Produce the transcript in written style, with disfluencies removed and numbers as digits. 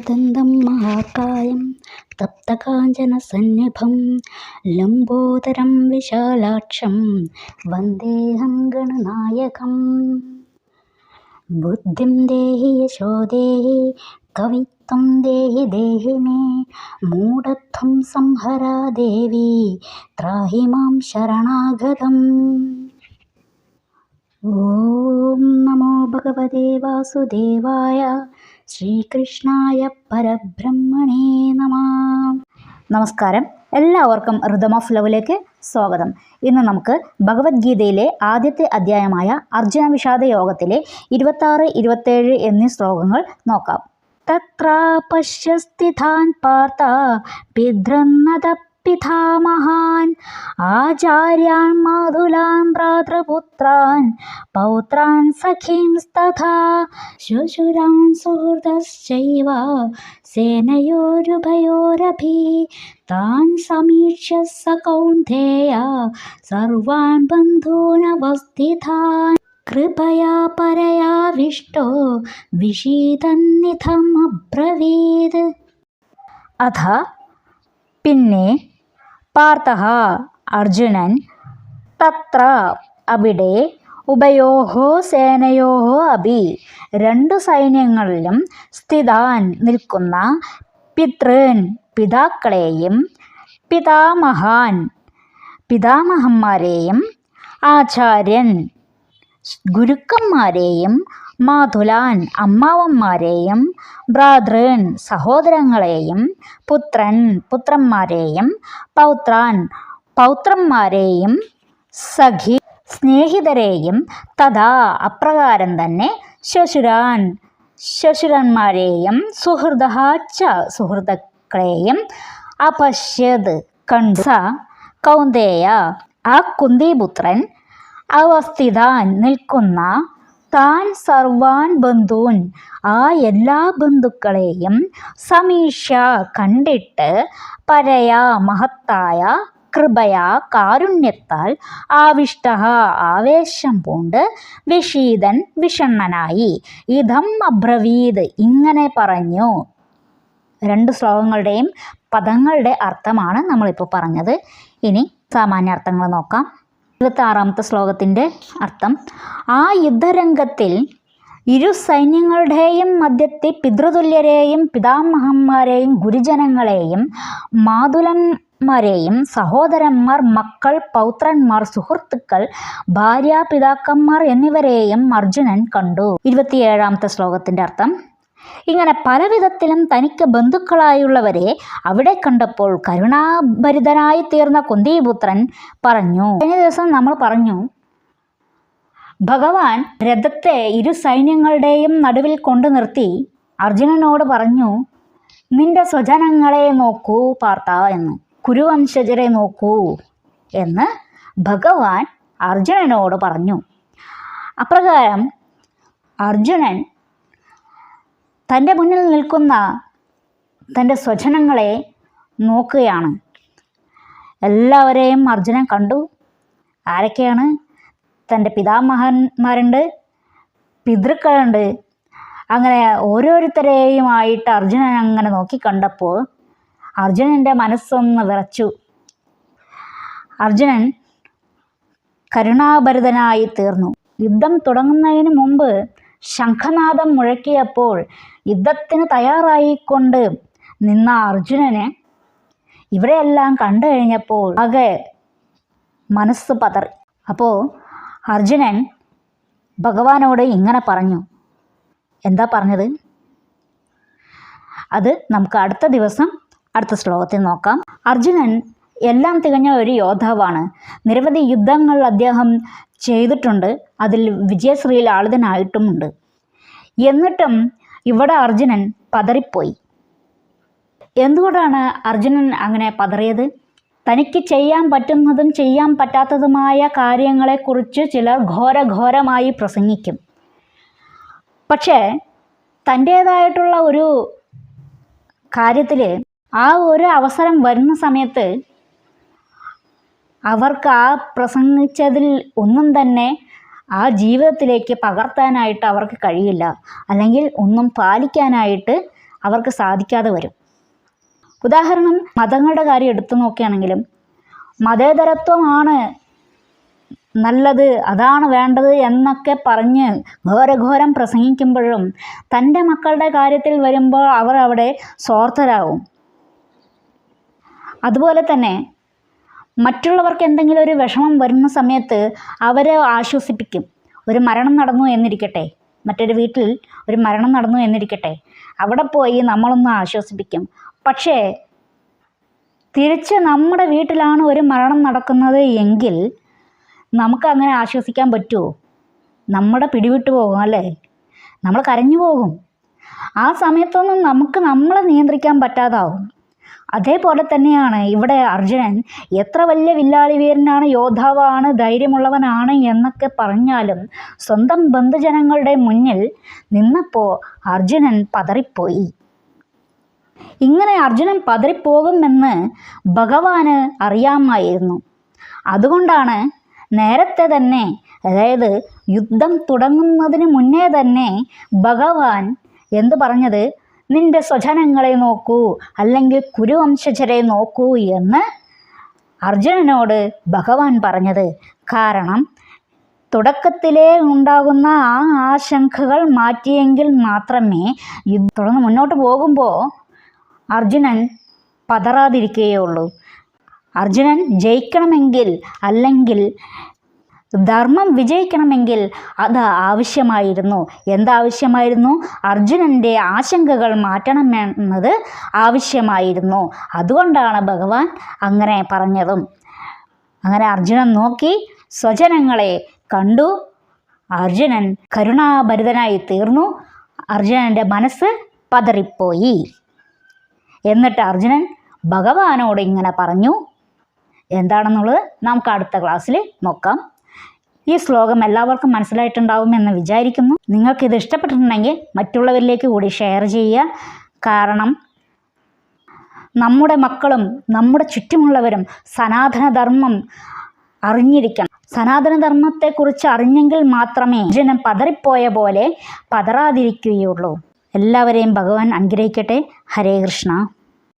एकदन्तं महाकायं तप्तकाञ्चनसन्निभं लम्बोदरं विशालाक्षं वन्देऽहं गणनायकम्। बुद्धिं देहि यशो देहि कवित्वं देहि देहि मे मूढत्वं संहरा देवी त्राहि मां शरणागतम्। ഓം നമോ ഭഗവതേ വാസുദേവായ ശ്രീകൃഷ്ണായ പരബ്രഹ്മണേ നമഃ. നമസ്കാരം, എല്ലാവർക്കും റിതം ഓഫ് ലവിലേക്ക് സ്വാഗതം. ഇന്ന് നമുക്ക് ഭഗവത്ഗീതയിലെ ആദ്യത്തെ അധ്യായമായ അർജുന വിഷാദ യോഗത്തിലെ 26, 27 എന്നീ ശ്ലോകങ്ങൾ നോക്കാം. തത്ര പശ്യസ്ഥിതാൻ പാർത്ഥ പിതൃന്നത പിതാമഹാൻ ആചാര്യാൻ മാതുലാൻ ഭ്രാതൃപുത്രാൻ പൗത്രാൻ സഖീംസ്തഥാ ശുശുരാൻ സുഹൃദശ്ചൈവ സേനയോരുഭയോരഭി താൻ സമീക്ഷ്യ സ കൗന്തേയ സർവാൻ ബന്ധൂനവസ്ഥിതാൻ കൃപയാ പരയാവിഷ്ടോ വിഷീദന്നിധമബ്രവീത്. അഥ പിന്നെ പാർത്ഥഃ അർജുനൻ തത്ര അവിടെ ഉഭയോഹോ സേനയോഹോ അഭി രണ്ടു സൈന്യങ്ങളിലും സ്ഥിതാൻ നിൽക്കുന്ന പിതൃൻ പിതാക്കളെയും പിതാമഹാൻ പിതാമഹന്മാരെയും ആചാര്യൻ ഗുരുക്കന്മാരെയും മാതുലാൻ അമ്മാവന്മാരെയും ഭ്രാതൃൻ സഹോദരങ്ങളെയും പുത്രൻ പുത്രന്മാരെയും പൗത്രാൻ പൗത്രന്മാരെയും സഖി സ്നേഹിതരെയും തഥാ അപ്രകാരം തന്നെ ശ്വശുരാൻ ശ്വശുരന്മാരെയും സുഹൃദാച്ച സുഹൃത്തുക്കളെയും അപശ്യത് കണ്ടു. സ കൗന്ദേയ ആ കുന്തിപുത്രൻ അവസ്ഥിതാൻ നിൽക്കുന്ന താൻ സർവാൻ ബന്ധൂൻ ആ എല്ലാ ബന്ധുക്കളെയും സമീക്ഷ കണ്ടിട്ട് പരയാ മഹത്തായ കൃപയാ കാരുണ്യത്താൽ ആവിഷ്ട ആവേശം പൂണ്ട് വിഷീദൻ വിഷണ്ണനായി ഇതം അബ്രവീത് ഇങ്ങനെ പറഞ്ഞു. രണ്ട് ശ്ലോകങ്ങളുടെയും പദങ്ങളുടെ അർത്ഥമാണ് നമ്മളിപ്പോൾ പറഞ്ഞത്. ഇനി സാമാന്യാർത്ഥങ്ങൾ നോക്കാം. 26ാമത്തെ ശ്ലോകത്തിൻ്റെ അർത്ഥം: ആ യുദ്ധരംഗത്തിൽ ഇരു സൈന്യങ്ങളുടെയും മധ്യത്തിൽ പിതൃതുല്യരെയും പിതാമഹന്മാരെയും ഗുരുജനങ്ങളെയും മാതുലന്മാരെയും സഹോദരന്മാർ മക്കൾ പൗത്രന്മാർ സുഹൃത്തുക്കൾ ഭാര്യാപിതാക്കന്മാർ എന്നിവരെയും അർജുനൻ കണ്ടു. 27ാമത്തെ ശ്ലോകത്തിൻ്റെ അർത്ഥം: ഇങ്ങനെ പലവിധത്തിലും തനിക്ക് ബന്ധുക്കളായുള്ളവരെ അവിടെ കണ്ടപ്പോൾ കരുണാഭരിതനായി തീർന്ന കുന്തിപുത്രൻ പറഞ്ഞു. കഴിഞ്ഞ ദിവസം നമ്മൾ പറഞ്ഞു, ഭഗവാൻ രഥത്തെ ഇരു സൈന്യങ്ങളുടെയും നടുവിൽ കൊണ്ടു നിർത്തി അർജുനനോട് പറഞ്ഞു, നിന്റെ സ്വജനങ്ങളെ നോക്കൂ പാർത്ഥ എന്ന്, കുരുവംശജരെ നോക്കൂ എന്ന് ഭഗവാൻ അർജുനനോട് പറഞ്ഞു. അപ്രകാരം അർജുനൻ തൻ്റെ മുന്നിൽ നിൽക്കുന്ന തൻ്റെ സ്വജനങ്ങളെ നോക്കുകയാണ്. എല്ലാവരെയും അർജുനൻ കണ്ടു. ആരൊക്കെയാണ്? തൻ്റെ പിതാമഹന്മാരുണ്ട്, പിതൃക്കളുണ്ട്. അങ്ങനെ ഓരോരുത്തരെയുമായിട്ട് അർജുനൻ അങ്ങനെ നോക്കിക്കണ്ടപ്പോൾ അർജുനൻ്റെ മനസ്സൊന്ന് വിറച്ചു. അർജുനൻ കരുണാഭരിതനായി തീർന്നു. യുദ്ധം തുടങ്ങുന്നതിന് മുമ്പ് ശംഖനാദം മുഴക്കിയപ്പോൾ യുദ്ധത്തിന് തയ്യാറായിക്കൊണ്ട് നിന്ന അർജുനനെ ഇവരെല്ലാം കണ്ടു കഴിഞ്ഞപ്പോൾ ആകെ മനസ്സ് പതറി. അപ്പോൾ അർജുനൻ ഭഗവാനോട് ഇങ്ങനെ പറഞ്ഞു. എന്താ പറഞ്ഞത്? അത് നമുക്ക് അടുത്ത ദിവസം അടുത്ത ശ്ലോകത്തിൽ നോക്കാം. അർജുനൻ എല്ലാം തികഞ്ഞ ഒരു യോദ്ധാവാണ്. നിരവധി യുദ്ധങ്ങൾ അദ്ദേഹം ചെയ്തിട്ടുണ്ട്. അതിൽ വിജയശ്രീയിൽ ആളുതനായിട്ടുമുണ്ട്. എന്നിട്ടും ഇവിടെ അർജുനൻ പതറിപ്പോയി. എന്തുകൊണ്ടാണ് അർജുനൻ അങ്ങനെ പതറിയത്? തനിക്ക് ചെയ്യാൻ പറ്റുന്നതും ചെയ്യാൻ പറ്റാത്തതുമായ കാര്യങ്ങളെക്കുറിച്ച് ചിലർ ഘോരമായി പ്രസംഗിക്കും. പക്ഷേ തൻ്റേതായിട്ടുള്ള ഒരു കാര്യത്തിൽ ആ ഒരു അവസരം വരുന്ന സമയത്ത് അവർക്ക് ആ പ്രസംഗിച്ചതിൽ ഒന്നും തന്നെ ആ ജീവിതത്തിലേക്ക് പകർത്താനായിട്ട് അവർക്ക് കഴിയില്ല, അല്ലെങ്കിൽ ഒന്നും പാലിക്കാനായിട്ട് അവർക്ക് സാധിക്കാതെ വരും. ഉദാഹരണം മതങ്ങളുടെ കാര്യം എടുത്തു നോക്കുകയാണെങ്കിലും മതേതരത്വമാണ് നല്ലത്, അതാണ് വേണ്ടത് എന്നൊക്കെ പറഞ്ഞ് ഘോരഘോരം പ്രസംഗിക്കുമ്പോഴും തൻ്റെ മക്കളുടെ കാര്യത്തിൽ വരുമ്പോൾ അവർ അവിടെ സ്വാർത്ഥരാകും. അതുപോലെ തന്നെ മറ്റുള്ളവർക്ക് എന്തെങ്കിലും ഒരു വിഷമം വരുന്ന സമയത്ത് അവരെ ആശ്വസിപ്പിക്കും. ഒരു മരണം നടന്നു എന്നിരിക്കട്ടെ, മറ്റൊരു വീട്ടിൽ ഒരു മരണം നടന്നു എന്നിരിക്കട്ടെ, അവിടെ പോയി നമ്മളൊന്ന് ആശ്വസിപ്പിക്കും. പക്ഷേ തിരിച്ച് നമ്മുടെ വീട്ടിലാണ് ഒരു മരണം നടക്കുന്നത് എങ്കിൽ നമുക്കങ്ങനെ ആശ്വസിക്കാൻ പറ്റുമോ? നമ്മുടെ പിടിവിട്ട് പോകും അല്ലേ, നമ്മൾ കരഞ്ഞു പോകും. ആ സമയത്തൊന്നും നമുക്ക് നമ്മളെ നിയന്ത്രിക്കാൻ പറ്റാതാവും. അതേപോലെ തന്നെയാണ് ഇവിടെ അർജുനൻ എത്ര വലിയ വില്ലാളി വീരനാണ്, യോദ്ധാവാണ്, ധൈര്യമുള്ളവനാണ് എന്നൊക്കെ പറഞ്ഞാലും സ്വന്തം ബന്ധുജനങ്ങളുടെ മുന്നിൽ നിന്നപ്പോൾ അർജുനൻ പതറിപ്പോയി. ഇങ്ങനെ അർജുനൻ പതറിപ്പോകുമെന്ന് ഭഗവാന് അറിയാമായിരുന്നു. അതുകൊണ്ടാണ് നേരത്തെ തന്നെ, അതായത് യുദ്ധം തുടങ്ങുന്നതിന് മുന്നേ തന്നെ ഭഗവാൻ എന്തു പറഞ്ഞത്? നിന്റെ സ്വജനങ്ങളെ നോക്കൂ, അല്ലെങ്കിൽ കുരുവംശജരെ നോക്കൂ എന്ന് അർജുനനോട് ഭഗവാൻ പറഞ്ഞത്. കാരണം തുടക്കത്തിലേ ഉണ്ടാകുന്ന ആ ആശങ്കകൾ മാറ്റിയെങ്കിൽ മാത്രമേ തുടർന്ന് മുന്നോട്ട് പോകുമ്പോൾ അർജുനൻ പതറാതിരിക്കുകയുള്ളൂ. അർജുനൻ ജയിക്കണമെങ്കിൽ, അല്ലെങ്കിൽ ധർമ്മം വിജയിക്കണമെങ്കിൽ അത് ആവശ്യമായിരുന്നു. എന്താവശ്യമായിരുന്നു? അർജുനൻ്റെ ആശങ്കകൾ മാറ്റണമെന്നത് ആവശ്യമായിരുന്നു. അതുകൊണ്ടാണ് ഭഗവാൻ അങ്ങനെ പറഞ്ഞതും. അങ്ങനെ അർജുനൻ നോക്കി സ്വജനങ്ങളെ കണ്ടു. അർജുനൻ കരുണാഭരിതനായി തീർന്നു. അർജുനൻ്റെ മനസ്സ് പതറിപ്പോയി. എന്നിട്ട് അർജുനൻ ഭഗവാനോട് ഇങ്ങനെ പറഞ്ഞു. എന്താണെന്നുള്ളത് നമുക്ക് അടുത്ത ക്ലാസ്സിൽ നോക്കാം. ഈ ശ്ലോകം എല്ലാവർക്കും മനസ്സിലായിട്ടുണ്ടാവുമെന്ന് വിചാരിക്കുന്നു. നിങ്ങൾക്കിത് ഇഷ്ടപ്പെട്ടിട്ടുണ്ടെങ്കിൽ മറ്റുള്ളവരിലേക്ക് കൂടി ഷെയർ ചെയ്യുക. കാരണം നമ്മുടെ മക്കളും നമ്മുടെ ചുറ്റുമുള്ളവരും സനാതനധർമ്മം അറിഞ്ഞിരിക്കണം. സനാതനധർമ്മത്തെക്കുറിച്ച് അറിഞ്ഞെങ്കിൽ മാത്രമേ ജനം പതറിപ്പോയ പോലെ പതറാതിരിക്കുകയുള്ളൂ. എല്ലാവരെയും ഭഗവാൻ അനുഗ്രഹിക്കട്ടെ. ഹരേ കൃഷ്ണ.